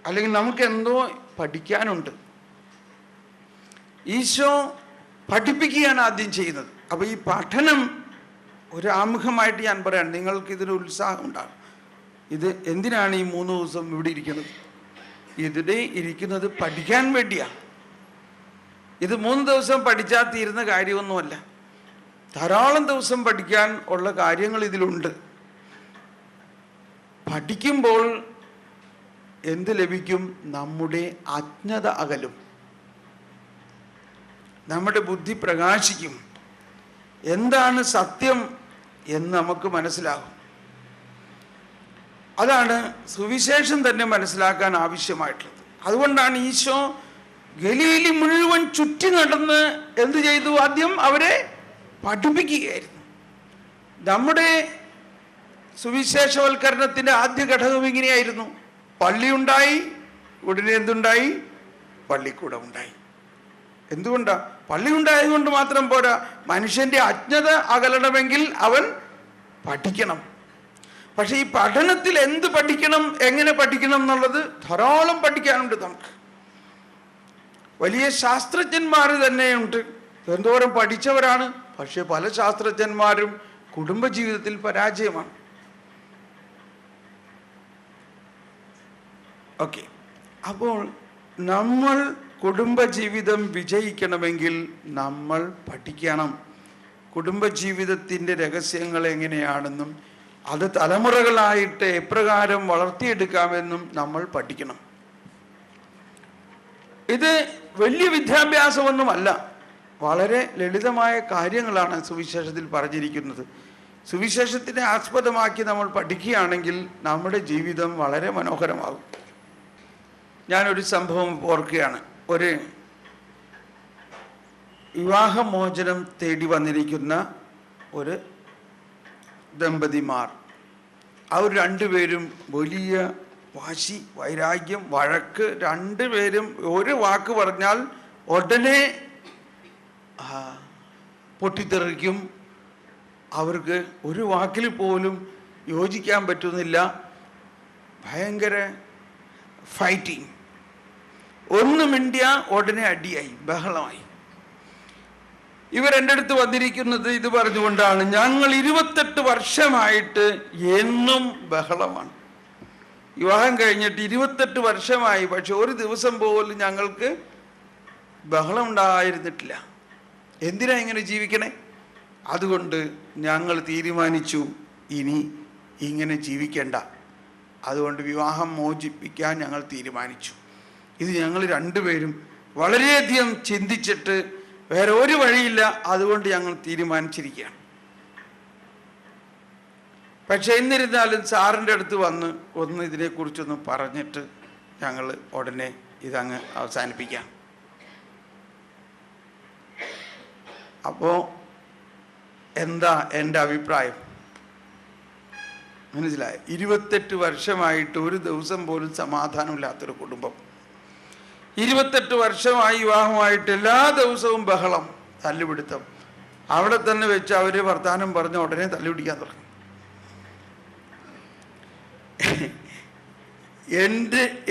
അല്ലെങ്കിൽ നമുക്ക് എന്തോ പഠിക്കാനുണ്ട്. ഈശോ പഠിപ്പിക്കുകയാണ് ആദ്യം ചെയ്യുന്നത്. അപ്പോൾ ഈ പഠനം ഒരു ആമുഖമായിട്ട് ഞാൻ പറയാം, നിങ്ങൾക്ക് ഇതിന് ഉത്സാഹം ഉണ്ടാകും. ഇത് എന്തിനാണ് ഈ 3 ദിവസം ഇവിടെ ഇരിക്കുന്നത്? ഇതിടെ ഇരിക്കുന്നത് പഠിക്കാൻ വേണ്ടിയാണ്. ഇത് 3 ദിവസം പഠിച്ചാൽ തീരുന്ന കാര്യമൊന്നുമല്ല. ധാരാളം ദിവസം പഠിക്കാൻ ഉള്ള കാര്യങ്ങൾ ഇതിലുണ്ട്. പഠിക്കുമ്പോൾ എന്ത് ലഭിക്കും? നമ്മുടെ അജ്ഞത അകലും, നമ്മുടെ ബുദ്ധി പ്രകാശിക്കും, എന്താണ് സത്യം എന്ന് നമുക്ക് മനസ്സിലാകും. അതാണ് സുവിശേഷം തന്നെ മനസ്സിലാക്കാൻ ആവശ്യമായിട്ടുള്ളത്. അതുകൊണ്ടാണ് ഈശോ ഗലീലി മുഴുവൻ ചുറ്റി നടന്ന് എന്ത് ചെയ്തു? ആദ്യം അവരെ പഠിപ്പിക്കുകയായിരുന്നു. നമ്മുടെ സുവിശേഷവൽക്കരണത്തിൻ്റെ ആദ്യ ഘടകം ഇങ്ങനെയായിരുന്നു. പള്ളിയുണ്ടായി, ഉടനെ എന്തുണ്ടായി? പള്ളിക്കൂടം ഉണ്ടായി. എന്തുകൊണ്ടാ? പള്ളി ഉണ്ടായതുകൊണ്ട് മാത്രം പോരാ, മനുഷ്യന്റെ അജ്ഞത അകലണമെങ്കിൽ അവൻ പഠിക്കണം. പക്ഷെ ഈ പഠനത്തിൽ എന്ത് പഠിക്കണം, എങ്ങനെ പഠിക്കണം എന്നുള്ളത് ധാരാളം പഠിക്കാനുണ്ട് നമുക്ക്. വലിയ ശാസ്ത്രജ്ഞന്മാർ തന്നെയുണ്ട്, എന്തോരം പഠിച്ചവരാണ്. പക്ഷെ പല ശാസ്ത്രജ്ഞന്മാരും കുടുംബജീവിതത്തിൽ പരാജയമാണ്. ഓക്കെ, അപ്പോൾ നമ്മൾ കുടുംബജീവിതം വിജയിക്കണമെങ്കിൽ നമ്മൾ പഠിക്കണം. കുടുംബജീവിതത്തിൻ്റെ രഹസ്യങ്ങൾ എങ്ങനെയാണെന്നും അത് തലമുറകളായിട്ട് എപ്രകാരം വളർത്തിയെടുക്കാമെന്നും നമ്മൾ പഠിക്കണം. ഇത് വലിയ വിദ്യാഭ്യാസമൊന്നുമല്ല, വളരെ ലളിതമായ കാര്യങ്ങളാണ് സുവിശേഷത്തിൽ പറഞ്ഞിരിക്കുന്നത്. സുവിശേഷത്തിനെ ആസ്പദമാക്കി നമ്മൾ പഠിക്കുകയാണെങ്കിൽ നമ്മുടെ ജീവിതം വളരെ മനോഹരമാകും. ഞാനൊരു സംഭവം ഓർക്കുകയാണ്. ഒരു വിവാഹമോചനം തേടി വന്നിരിക്കുന്ന ഒരു ദമ്പതിമാർ, അവർ 2 പേരും വലിയ വാശി, വൈരാഗ്യം, വഴക്ക്. 2 പേരും ഒരു വാക്ക് പറഞ്ഞാൽ ഉടനെ പൊട്ടിത്തെറിക്കും. അവർക്ക് ഒരു വാക്കിൽ പോലും യോജിക്കാൻ പറ്റുന്നില്ല. ഭയങ്കര ഫൈറ്റിങ്. ഒന്ന് മിണ്ടിയ ഉടനെ അടിയായി, ബഹളമായി. ഇവർ എൻ്റെ അടുത്ത് വന്നിരിക്കുന്നത് ഇത് പറഞ്ഞുകൊണ്ടാണ്, ഞങ്ങൾ 28 വർഷമായിട്ട് എന്നും ബഹളമാണ്. വിവാഹം കഴിഞ്ഞിട്ട് 28 വർഷമായി, പക്ഷെ ഒരു ദിവസം പോലും ഞങ്ങൾക്ക് ബഹളം ഉണ്ടായിരുന്നിട്ടില്ല. എന്തിനാ ഇങ്ങനെ ജീവിക്കണേ? അതുകൊണ്ട് ഞങ്ങൾ തീരുമാനിച്ചു ഇനി ഇങ്ങനെ ജീവിക്കേണ്ട. അതുകൊണ്ട് വിവാഹം മോചിപ്പിക്കാൻ ഞങ്ങൾ തീരുമാനിച്ചു. ഇത് ഞങ്ങൾ 2 പേരും വളരെയധികം ചിന്തിച്ചിട്ട് വേറെ ഒരു വഴിയില്ല, അതുകൊണ്ട് ഞങ്ങൾ തീരുമാനിച്ചിരിക്കുകയാണ്. പക്ഷെ എന്നിരുന്നാലും സാറിൻ്റെ അടുത്ത് വന്ന് ഇതിനെക്കുറിച്ചൊന്ന് പറഞ്ഞിട്ട് ഞങ്ങൾ ഉടനെ ഇതങ്ങ് അവസാനിപ്പിക്കാം. അപ്പോൾ എന്താ എൻ്റെ അഭിപ്രായം? മനസ്സിലായി? 28 വർഷമായിട്ട് ഒരു ദിവസം പോലും സമാധാനമില്ലാത്തൊരു കുടുംബം. 28 വർഷമായി വിവാഹമായിട്ട് എല്ലാ ദിവസവും ബഹളം, തല്ലുപിടുത്തം. അവിടെ തന്നെ വെച്ച് അവർ വർത്താനം പറഞ്ഞ് ഉടനെ തല്ലുപിടിക്കാൻ തുടങ്ങി.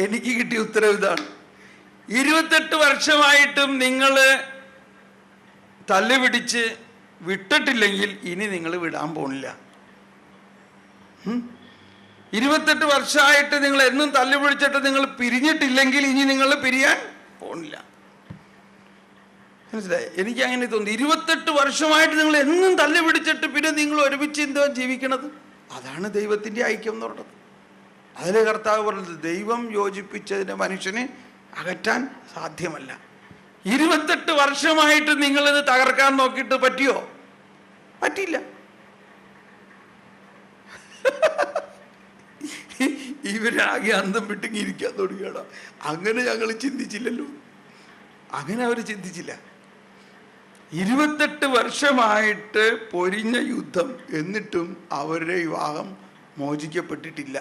എനിക്ക് കിട്ടിയ ഉത്തരവ് ഇതാണ്: 28 വർഷമായിട്ടും നിങ്ങൾ തല്ലുപിടിച്ച് വിട്ടിട്ടില്ലെങ്കിൽ ഇനി നിങ്ങൾ വിടാൻ പോണില്ല. 28 വർഷമായിട്ട് നിങ്ങൾ എന്നും തല്ലുപിടിച്ചിട്ട് നിങ്ങൾ പിരിഞ്ഞിട്ടില്ലെങ്കിൽ ഇനി നിങ്ങൾ പിരിയാൻ പോണില്ല. മനസ്സിലായി? എനിക്ക് അങ്ങനെ തോന്നി. 28 വർഷമായിട്ട് നിങ്ങൾ എന്നും തല്ലുപിടിച്ചിട്ട് പിന്നെ നിങ്ങൾ ഒരുമിച്ച് എന്തോ ജീവിക്കണത്? അതാണ് ദൈവത്തിൻ്റെ ഐക്യം എന്ന് പറയുന്നത്. അതിലെ കർത്താവ് പറഞ്ഞത് ദൈവം യോജിപ്പിച്ചതിനെ മനുഷ്യന് അകറ്റാൻ സാധ്യമല്ല. 28 വർഷമായിട്ട് നിങ്ങളിത് തകർക്കാൻ നോക്കിയിട്ട് പറ്റിയോ? പറ്റില്ല. ഇവരാകെ അന്തം വിട്ടിങ്ങി ഇരിക്കാൻ തുടങ്ങിയാണ്. അങ്ങനെ ഞങ്ങൾ ചിന്തിച്ചില്ലല്ലോ. അങ്ങനെ അവർ ചിന്തിച്ചില്ല. 28 വർഷമായിട്ട് പൊരിഞ്ഞ യുദ്ധം, എന്നിട്ടും അവരുടെ വിവാഹം മോചിക്കപ്പെട്ടിട്ടില്ല.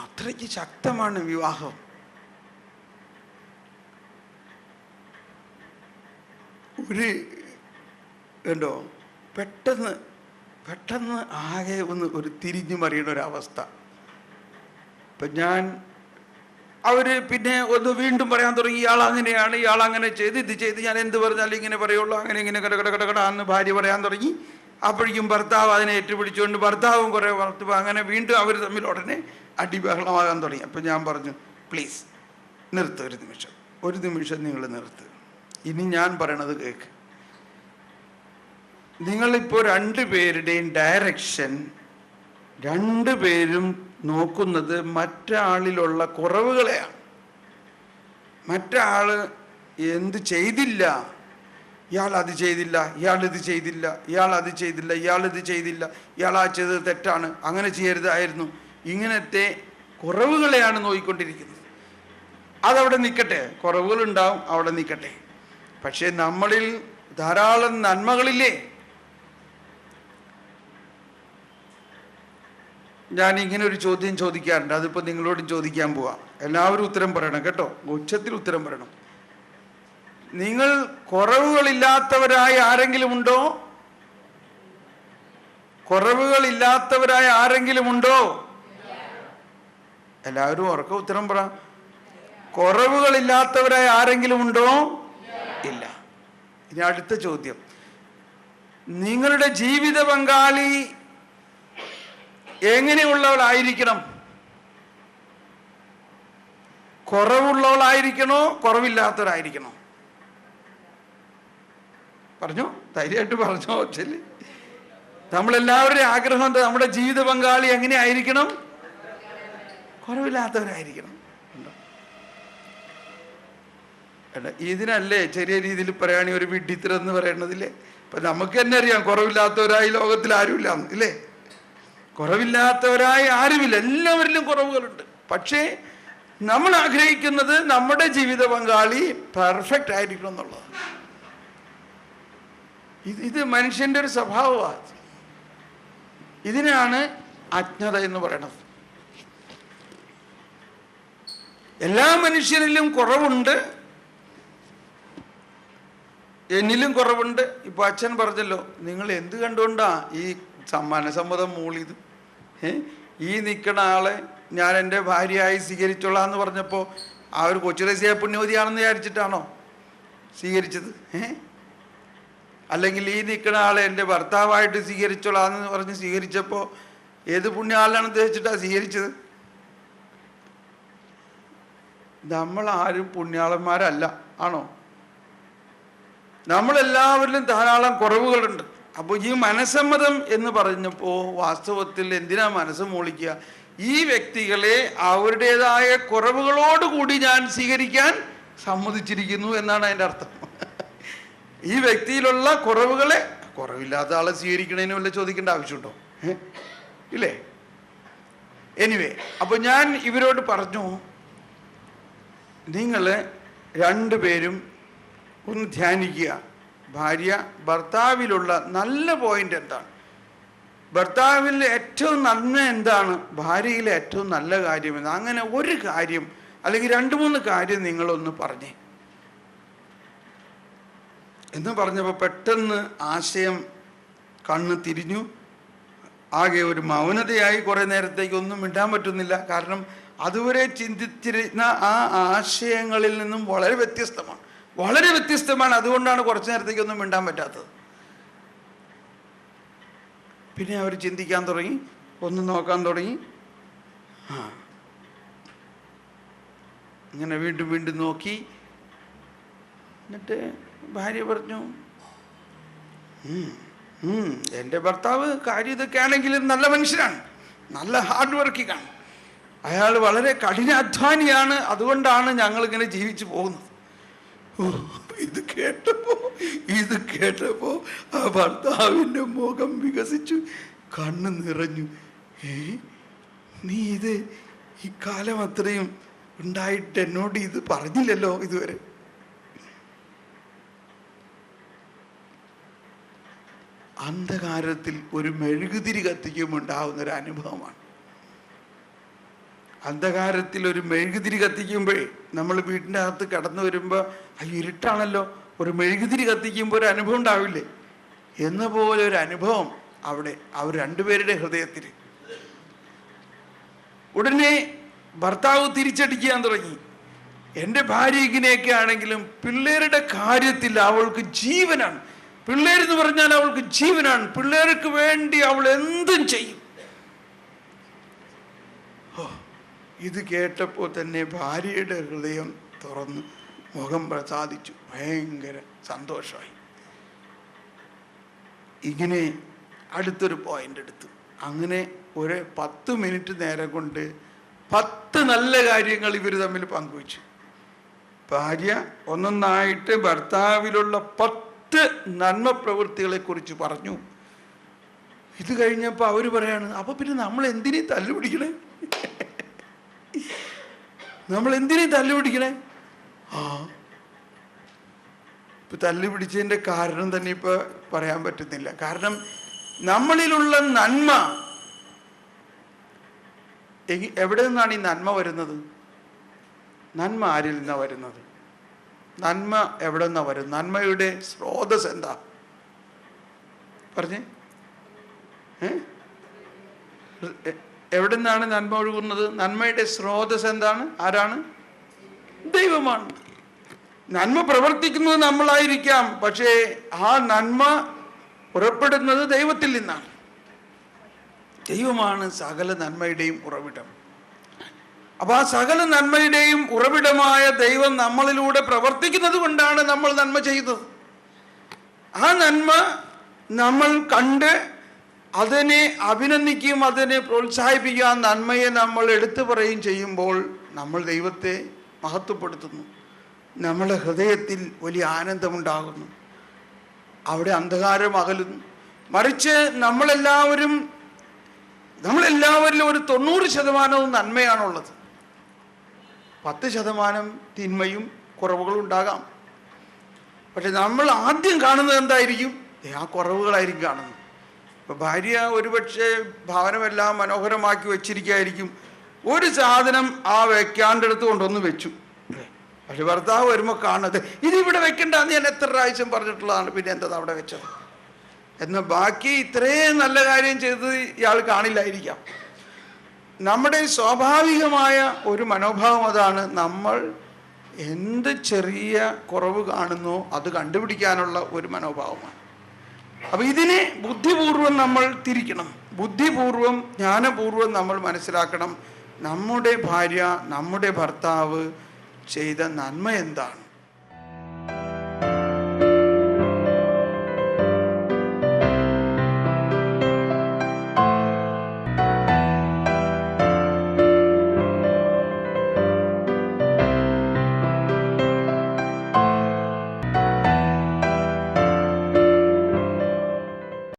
അത്രയ്ക്ക് ശക്തമാണ് വിവാഹം. കണ്ടോ, പെട്ടെന്ന് ആകെ ഒരു തിരിഞ്ഞു മറിയുന്ന ഒരവസ്ഥ. ഇപ്പം അവര് പിന്നെ വീണ്ടും പറയാൻ തുടങ്ങി, ഇയാൾ അങ്ങനെയാണ്, ഇയാൾ അങ്ങനെ ചെയ്ത്, ഇത് ചെയ്ത്, ഞാൻ എന്ത് പറഞ്ഞാലും ഇങ്ങനെ പറയുള്ളൂ, അങ്ങനെ ഇങ്ങനെ കടകടകടകടാന്ന് ഭാര്യ പറയാൻ തുടങ്ങി. അപ്പോഴേക്കും ഭർത്താവ് അതിനെ ഏറ്റുപിടിച്ചുകൊണ്ട് ഭർത്താവും കുറേ വളർത്തുമ്പോൾ അങ്ങനെ വീണ്ടും അവർ തമ്മിൽ ഉടനെ അടിബഹളമാകാൻ തുടങ്ങി. അപ്പം ഞാൻ പറഞ്ഞു, പ്ലീസ് നിർത്ത്, ഒരു നിമിഷം നിങ്ങൾ നിർത്ത്. ഇനി ഞാൻ പറയണത് കേൾക്ക്. നിങ്ങളിപ്പോൾ 2 പേരുടെയും ഡയറക്ഷൻ, 2 പേരും നോക്കുന്നത് മറ്റാളിലുള്ള കുറവുകളെയാണ്. മറ്റാൾ എന്ത് ചെയ്തില്ല, ഇയാൾ അത് ചെയ്തില്ല, ഇയാൾ ഇത് ചെയ്തില്ല, ഇയാൾ അത് ചെയ്തില്ല, ഇയാൾ ഇത് ചെയ്തില്ല, ഇയാൾ ആ ചെയ്തത് തെറ്റാണ്, അങ്ങനെ ചെയ്യരുതായിരുന്നു, ഇങ്ങനത്തെ കുറവുകളെയാണ് നോക്കിക്കൊണ്ടിരിക്കുന്നത്. അതവിടെ നിൽക്കട്ടെ, കുറവുകളുണ്ടാവും, അവിടെ നിൽക്കട്ടെ. പക്ഷേ നമ്മളിൽ ധാരാളം നന്മകളില്ലേ? ഞാൻ ഇങ്ങനെ ഒരു ചോദ്യം ചോദിക്കാറുണ്ട്, അതിപ്പോൾ നിങ്ങളോടും ചോദിക്കാൻ പോവാം. എല്ലാവരും ഉത്തരം പറയണം കേട്ടോ, ഉച്ചത്തിൽ ഉത്തരം പറയണം. നിങ്ങൾ കുറവുകളില്ലാത്തവരായ ആരെങ്കിലും ഉണ്ടോ? കുറവുകളില്ലാത്തവരായ ആരെങ്കിലും ഉണ്ടോ? എല്ലാവരും ഉറക്ക ഉത്തരം പറ. കുറവുകളില്ലാത്തവരായ ആരെങ്കിലും ഉണ്ടോ? ഇല്ല. ഇനി അടുത്ത ചോദ്യം, നിങ്ങളുടെ ജീവിത പങ്കാളി എങ്ങനെയുള്ളവളായിരിക്കണം? കുറവുള്ളവളായിരിക്കണോ, കുറവില്ലാത്തവരായിരിക്കണോ? പറഞ്ഞോ, ധൈര്യമായിട്ട് പറഞ്ഞോ. ശരി, നമ്മളെല്ലാവരുടെയും ആഗ്രഹം എന്താ? നമ്മുടെ ജീവിത പങ്കാളി എങ്ങനെ ആയിരിക്കണം? കുറവില്ലാത്തവരായിരിക്കണം. ഇതിനല്ലേ ചെറിയ രീതിയിൽ പറയുകയാണെങ്കിൽ ഒരു വിഡ്ഢിത്തരം എന്ന് പറയണതില്ലേ? ഇപ്പം നമുക്ക് തന്നെ അറിയാം കുറവില്ലാത്തവരായി ലോകത്തിൽ ആരുമില്ല ഇല്ലേ? കുറവില്ലാത്തവരായി ആരുമില്ല, എല്ലാവരിലും കുറവുകളുണ്ട്. പക്ഷേ നമ്മൾ ആഗ്രഹിക്കുന്നത് നമ്മുടെ ജീവിത പങ്കാളി പെർഫെക്റ്റ് ആയിരിക്കണം എന്നുള്ളതാണ്. ഇത് മനുഷ്യൻ്റെ ഒരു സ്വഭാവമാണ്. ഇതിനാണ് അജ്ഞത എന്ന് പറയുന്നത്. എല്ലാ മനുഷ്യരിലും കുറവുണ്ട്, എന്നിലും കുറവുണ്ട്. ഇപ്പൊ അച്ഛൻ പറഞ്ഞല്ലോ, നിങ്ങൾ എന്ത് കണ്ടുകൊണ്ടാ ഈ മനസമ്മതം മൂളിയത്? ഈ നിൽക്കണ ആളെ ഞാൻ എൻ്റെ ഭാര്യയായി സ്വീകരിച്ചോളാം എന്ന് പറഞ്ഞപ്പോൾ ആ ഒരു കൊച്ചുരസിയായ പുണ്യവതിയാണെന്ന് വിചാരിച്ചിട്ടാണോ സ്വീകരിച്ചത്? അല്ലെങ്കിൽ ഈ നിൽക്കണ ആളെ എൻ്റെ ഭർത്താവായിട്ട് സ്വീകരിച്ചോളാം എന്ന് പറഞ്ഞ് സ്വീകരിച്ചപ്പോൾ ഏത് പുണ്യാളാണെന്ന് ഉദ്ദേശിച്ചിട്ടാണ് സ്വീകരിച്ചത്? നമ്മളാരും പുണ്യാളന്മാരല്ല, ആണോ? നമ്മളെല്ലാവരിലും ധാരാളം കുറവുകളുണ്ട്. അപ്പോൾ ഈ മനസ്സമ്മതം എന്ന് പറഞ്ഞപ്പോൾ വാസ്തവത്തിൽ എന്തിനാ മനസ്സ് മൂളിക്കുക? ഈ വ്യക്തികളെ അവരുടേതായ കുറവുകളോടുകൂടി ഞാൻ സ്വീകരിക്കാൻ സമ്മതിച്ചിരിക്കുന്നു എന്നാണ് അതിൻ്റെ അർത്ഥം. ഈ വ്യക്തിയിലുള്ള കുറവുകളെ, കുറവില്ലാത്ത ആളെ സ്വീകരിക്കണതിന് വല്ല ചോദിക്കേണ്ട ആവശ്യമുണ്ടോ? ഇല്ലേ? എനിവേ, അപ്പോൾ ഞാൻ ഇവരോട് പറഞ്ഞു, നിങ്ങൾ 2 പേരും ഒന്ന് ധ്യാനിക്കുക. ഭാര്യ ഭർത്താവിലുള്ള നല്ല പോയിന്റ് എന്താണ്, ഭർത്താവിൽ ഏറ്റവും നന്മ എന്താണ്, ഭാര്യയിലെ ഏറ്റവും നല്ല കാര്യം എന്താ, അങ്ങനെ ഒരു കാര്യം അല്ലെങ്കിൽ 2-3 കാര്യം നിങ്ങളൊന്ന് പറഞ്ഞേ എന്ന് പറഞ്ഞപ്പോൾ പെട്ടെന്ന് ആശയം കണ്ണ് തിരിഞ്ഞു. ആകെ ഒരു മൗനതയായി. കുറേ നേരത്തേക്ക് ഒന്നും മിണ്ടാൻ പറ്റുന്നില്ല. കാരണം അതുവരെ ചിന്തിച്ചിരുന്ന ആ ആശയങ്ങളിൽ നിന്നും വളരെ വ്യത്യസ്തമാണ്. അതുകൊണ്ടാണ് കുറച്ചു നേരത്തേക്കൊന്നും മിണ്ടാൻ പറ്റാത്തത്. പിന്നെ അവർ ചിന്തിക്കാൻ തുടങ്ങി, ഒന്ന് നോക്കാൻ തുടങ്ങി. ഇങ്ങനെ വീണ്ടും നോക്കി. എന്നിട്ട് ഭാര്യ പറഞ്ഞു, എൻ്റെ ഭർത്താവ് കാര്യം ഇതൊക്കെ ആണെങ്കിലും നല്ല മനുഷ്യനാണ്, നല്ല ഹാർഡ് വർക്കിംഗ് ആണ്. അയാൾ വളരെ കഠിനാധ്വാനിയാണ്. അതുകൊണ്ടാണ് ഞങ്ങളിങ്ങനെ ജീവിച്ചു പോകുന്നത്. ഇത് കേട്ടപ്പോ ആ ഭർത്താവിൻ്റെ മുഖം വികസിച്ചു, കണ്ണ് നിറഞ്ഞു. നീ ഇത് ഈ കാലം അത്രയും ഉണ്ടായിട്ട് എന്നോട് ഇത് പറഞ്ഞില്ലല്ലോ ഇതുവരെ. അന്ധകാരത്തിൽ ഒരു മെഴുകുതിരി കത്തിക്കുമുണ്ടാവുന്ന ഒരു അനുഭവമാണ്. അന്ധകാരത്തിൽ ഒരു മെഴുകുതിരി കത്തിക്കുമ്പോഴേ നമ്മൾ വീട്ടിൻ്റെ അകത്ത് കടന്നു വരുമ്പോൾ ഇരുട്ടാണല്ലോ, ഒരു മെഴുകുതിരി കത്തിക്കുമ്പോൾ ഒരു അനുഭവം ഉണ്ടാവില്ലേ? എന്ന പോലെ ഒരു അനുഭവം അവിടെ അവർ രണ്ടുപേരുടെ ഹൃദയത്തിൽ. ഉടനെ ഭർത്താവ് തിരിച്ചടിക്കാൻ തുടങ്ങി. എൻ്റെ ഭാര്യ ഇങ്ങനെയൊക്കെ ആണെങ്കിലും പിള്ളേരുടെ കാര്യത്തിൽ അവൾക്ക് ജീവനാണ്. പിള്ളേരെന്ന് പറഞ്ഞാൽ അവൾക്ക് ജീവനാണ്. പിള്ളേർക്ക് വേണ്ടി അവൾ എന്തും ചെയ്യും. ഇത് കേട്ടപ്പോൾ തന്നെ ഭാര്യയുടെ ഹൃദയം തുറന്ന് മുഖം പ്രസാദിച്ചു, ഭയങ്കര സന്തോഷമായി. ഇങ്ങനെ അടുത്തൊരു പോയിന്റ് എടുത്തു. അങ്ങനെ ഒരു 10 മിനിറ്റ് നേരം കൊണ്ട് 10 നല്ല കാര്യങ്ങൾ ഇവർ തമ്മിൽ പങ്കുവച്ചു. ഭാര്യ ഒന്നൊന്നായിട്ട് ഭർത്താവിലുള്ള 10 നന്മ പ്രവൃത്തികളെ കുറിച്ച് പറഞ്ഞു. ഇത് കഴിഞ്ഞപ്പോൾ അവർ പറയാണ്, അപ്പൊ പിന്നെ നമ്മൾ എന്തിനീ തല്ലുപിടിക്കണേ? നമ്മൾ എന്തിനീ തല്ലുപിടിക്കണേ? ഇപ്പൊ തല്ലുപിടിച്ചതിൻ്റെ കാരണം തന്നെ ഇപ്പൊ പറയാൻ പറ്റുന്നില്ല. കാരണം നമ്മളിലുള്ള നന്മ എവിടെ നിന്നാണ് ഈ നന്മ വരുന്നത്? നന്മ ആരിൽ നിന്നാണ് വരുന്നത്? നന്മ എവിടെ നിന്നാണ് വരുന്നത്? നന്മയുടെ സ്രോതസ് എന്താ പറഞ്ഞേ? എവിടെ നിന്നാണ് നന്മ ഒഴുകുന്നത്? നന്മയുടെ സ്രോതസ് എന്താണ്? ആരാണ്? ദൈവമാണ്. നന്മ പ്രവർത്തിക്കുന്നത് നമ്മളായിരിക്കാം, പക്ഷേ ആ നന്മ പുറപ്പെടുന്നത് ദൈവത്തിൽ നിന്നാണ്. ദൈവമാണ് സകല നന്മയുടെയും ഉറവിടം. അപ്പൊ ആ സകല നന്മയുടെയും ഉറവിടമായ ദൈവം നമ്മളിലൂടെ പ്രവർത്തിക്കുന്നത് കൊണ്ടാണ് നമ്മൾ നന്മ ചെയ്തത്. ആ നന്മ നമ്മൾ കണ്ട് അതിനെ അഭിനന്ദിക്കുകയും അതിനെ പ്രോത്സാഹിപ്പിക്കുക, നന്മയെ നമ്മൾ എടുത്തു പറയുകയും ചെയ്യുമ്പോൾ നമ്മൾ ദൈവത്തെ മഹത്വപ്പെടുത്തുന്നു. നമ്മുടെ ഹൃദയത്തിൽ വലിയ ആനന്ദമുണ്ടാകുന്നു. അവിടെ അന്ധകാരം അകലുന്നു. മറിച്ച് നമ്മളെല്ലാവരിലും ഒരു 90% നന്മയാണുള്ളത്. 10% തിന്മയും കുറവുകളും ഉണ്ടാകാം. പക്ഷെ നമ്മൾ ആദ്യം കാണുന്നത് എന്തായിരിക്കും? ആ കുറവുകളായിരിക്കും കാണുന്നത്. ഇപ്പം ഭാര്യ ഒരുപക്ഷെ ഭവനമെല്ലാം മനോഹരമാക്കി വെച്ചിരിക്കുകയായിരിക്കും. ഒരു സാധനം വെക്കാണ്ടെടുത്ത് കൊണ്ടൊന്ന് വെച്ചു. പക്ഷെ ഭർത്താവ് വരുമ്പോൾ കാണുന്നത്, ഇതിവിടെ വെക്കണ്ടെന്ന് ഞാൻ എത്ര പ്രാവശ്യം പറഞ്ഞിട്ടുള്ളതാണ്, പിന്നെ എന്താ അവിടെ വെച്ചത് എന്നാൽ ബാക്കി ഇത്രയും നല്ല കാര്യം ചെയ്തത് ഇയാൾ കാണില്ലായിരിക്കാം. നമ്മുടെ സ്വാഭാവികമായ ഒരു മനോഭാവം അതാണ്. നമ്മൾ എന്ത് ചെറിയ കുറവ് കാണുന്നോ അത് കണ്ടുപിടിക്കാനുള്ള ഒരു മനോഭാവമാണ്. അപ്പം ഇതിനെ ബുദ്ധിപൂർവം നമ്മൾ തിരിക്കണം. ബുദ്ധിപൂർവം ജ്ഞാനപൂർവം നമ്മൾ മനസ്സിലാക്കണം, നമ്മുടെ ഭാര്യ, നമ്മുടെ ഭർത്താവ് ചെയ്ത നന്മ എന്താണ്.